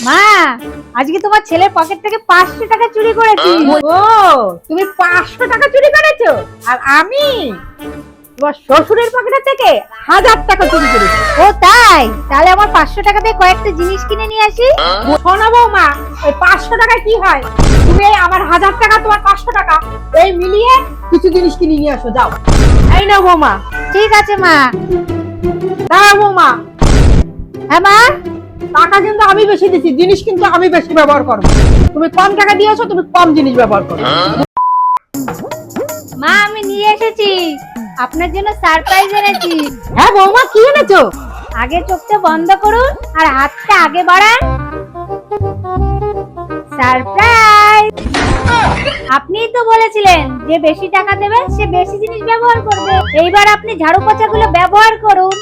মা, আজকে তোমার ছেলের পকেট থেকে 500 টাকা চুরি করেছি। ও, তুমি 500 টাকা চুরি করেছো আর আমি তোমার শ্বশুরের পকেট থেকে 1000 টাকা চুরি করেছি। ও তাই? তাহলে আমার 500 টাকা দিয়ে কয়েকটা জিনিস কিনে নিয়ে আসি। শোনো বৌমা, ওই 500 টাকায় কি হয়, তুমি আমার 1000 টাকা তোমার 500 টাকা এই মিলিয়ে কিছু জিনিস কিনে নিয়ে আসো, যাও। এই নাও বৌমা। ঠিক আছে মা। দাঁড়াও বৌমা, হ্যাঁ মা। টাকা কিন্তু আমি বেশি দিচ্ছি, জিনিস কিন্তু আমি বেশি ব্যবহার করবো। তুমি কম টাকা দিয়েছো, তুমি কম জিনিস ব্যবহার করো। মা, আমি নিয়ে এসেছি, আপনার জন্য সারপ্রাইজ এনেছি। হ্যাঁ বৌমা, কি এনেছো? আগে চোখটা বন্ধ করুন আর হাতটা আগে বাড়ান। সারপ্রাইজ! আপনিই তো বলেছিলেন যে বেশি টাকা দেবে সে বেশি জিনিস ব্যবহার করবে। এইবার আপনি ঝাড়ু পোছাগুলো ব্যবহার করুন।